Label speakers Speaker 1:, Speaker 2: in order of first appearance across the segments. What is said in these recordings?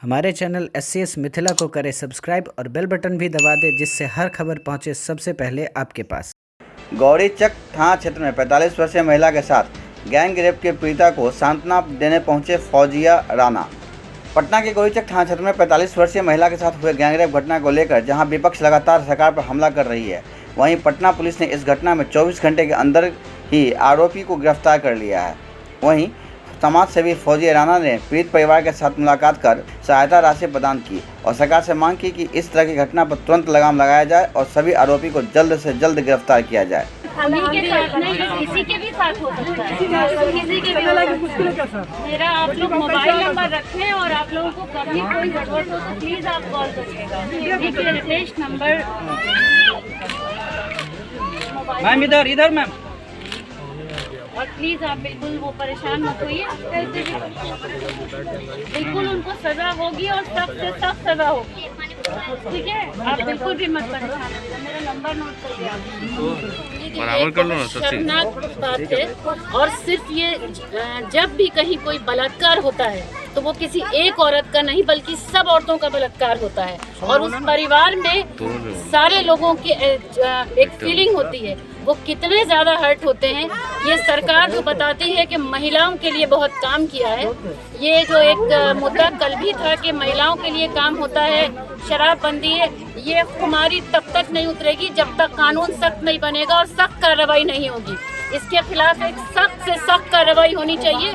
Speaker 1: हमारे channel SCS Mithila को करें सब्सक्राइब और बेल बटन भी दबा दें, जिससे हर खबर पहुंचे सबसे पहले आपके पास।
Speaker 2: गौरीचक थाना क्षेत्र में 45 वर्षीय महिला के साथ गैंग रेप के पीड़िता को सांत्वना देने पहुंचे फौजिया राणा। पटना के गौरीचक थाना क्षेत्र में 45 वर्षीय महिला के साथ हुए गैंगरेप घटना को लेकर जहां विपक्ष लगातार सरकार पर हमला कर रही है, वहीं पटना पुलिस ने इस घटना में 24 घंटे के अंदर ही आरोपी को गिरफ्तार कर लिया है। वहीं समाज सेवी फौजिया राणा ने पीड़ित परिवार के साथ मुलाकात कर सहायता राशि प्रदान की और सरकार से मांग की कि इस तरह की घटना पर तुरंत लगाम लगाया जाए और सभी आरोपी को जल्द से जल्द गिरफ्तार किया जाए।
Speaker 3: के साथ नहीं, किसी के भी साथ हो सकता है, किसी के भी। मेरा आप लोग मोबाइल नंबर रखें और आप लोगों को कभी कोई जरूरत हो तो प्लीज आप कॉल करिएगा। देखिए रितेश नंबर।
Speaker 4: मैम इधर मैम।
Speaker 3: और प्लीज आप बिल्कुल वो परेशान मत होइए, बिल्कुल उनको सजा होगी और सख्त से सख्त सजा होगी, ठीक है। आप बिल्कुल भी मत परेशान होइए, मेरा नंबर नोट कर दिया। शर्मनाक बात है। और सिर्फ ये जब भी कहीं कोई बलात्कार होता है तो वो किसी एक औरत का नहीं बल्कि सब औरतों का बलात्कार होता है और उस परिवार में सारे लोगों की एक फीलिंग होती है, वो कितने ज़्यादा हर्ट होते हैं। ये सरकार जो बताती है कि महिलाओं के लिए बहुत काम किया है, ये जो एक मुद्दा कल भी था कि महिलाओं के लिए काम होता है, शराबबंदी है, ये खुमारी तब तक नहीं उतरेगी जब तक कानून सख्त नहीं बनेगा और सख्त कार्रवाई नहीं होगी। इसके खिलाफ एक सख्त से सख्त कार्रवाई होनी चाहिए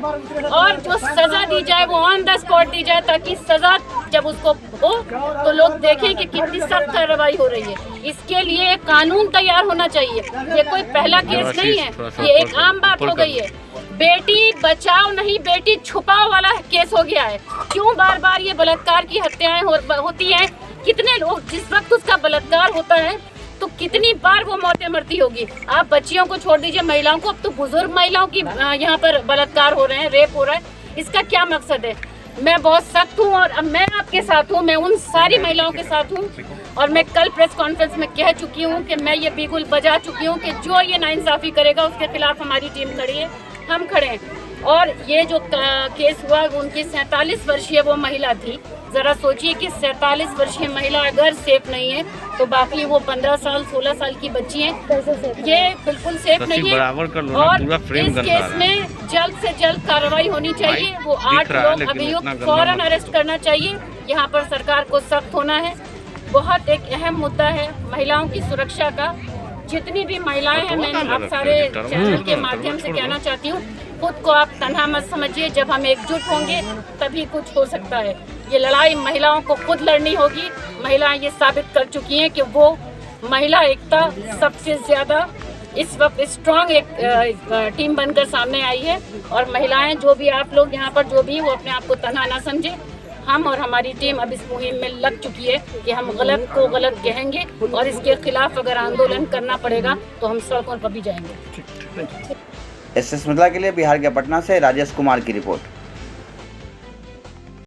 Speaker 3: और जो सजा दी जाए वो ऑन द स्पॉट दी जाए, ताकि सजा जब उसको हो तो लोग देखें कि कितनी सख्त कार्रवाई हो रही है। इसके लिए एक कानून तैयार होना चाहिए। ये कोई पहला केस नहीं है, ये एक आम बात हो गई है। बेटी बचाओ नहीं बेटी छुपाओ वाला केस हो गया है। क्यों बार बार ये बलात्कार की हत्याएं होती हैं? कितने लोग, जिस वक्त उसका बलात्कार होता है तो कितनी बार वो मौतें मरती होगी। आप बच्चियों को छोड़ दीजिए, महिलाओं को, अब तो बुजुर्ग महिलाओं की यहाँ पर बलात्कार हो रहे हैं, रेप हो रहा है। इसका क्या मकसद है? मैं बहुत सख्त हूँ और अब मैं आपके साथ हूँ, मैं उन सारी महिलाओं के साथ हूँ और मैं कल प्रेस कॉन्फ्रेंस में कह चुकी हूँ कि मैं ये बिगुल बजा चुकी हूँ कि जो ये नाइंसाफ़ी करेगा उसके खिलाफ हमारी टीम खड़ी है, हम खड़े हैं। और ये जो केस हुआ उनकी 47 वर्षीय वो महिला थी। ज़रा सोचिए कि 47 वर्षीय महिला अगर सेफ नहीं है तो बाकी वो 15 साल 16 साल की बच्ची हैं, ये बिल्कुल सेफ नहीं है। और इस केस में जल्द से जल्द कार्रवाई होनी चाहिए। वो 8 लोग अभियुक्त फौरन अरेस्ट करना चाहिए। यहाँ पर सरकार को सख्त होना है। बहुत एक अहम मुद्दा है महिलाओं की सुरक्षा का। जितनी भी महिलाएं हैं, मैं आप सारे चैनल के माध्यम से कहना चाहती हूँ, खुद को आप तन्हा मत समझिए। जब हम एकजुट होंगे तभी कुछ हो सकता है। ये लड़ाई महिलाओं को खुद लड़नी होगी। महिलाएं ये साबित कर चुकी हैं कि वो महिला एकता सबसे ज़्यादा इस वक्त स्ट्रॉन्ग एक टीम बनकर सामने आई है। और महिलाएं जो भी आप लोग यहाँ पर जो भी वो अपने आप को तन्हा ना समझे। हम और हमारी टीम अब इस मुहिम में लग चुकी है कि हम गलत को गलत कहेंगे और इसके खिलाफ अगर आंदोलन करना पड़ेगा तो हम सड़कों पर भी जाएंगे।
Speaker 2: SCS मिथिला के लिए बिहार के पटना से राजेश कुमार की रिपोर्ट।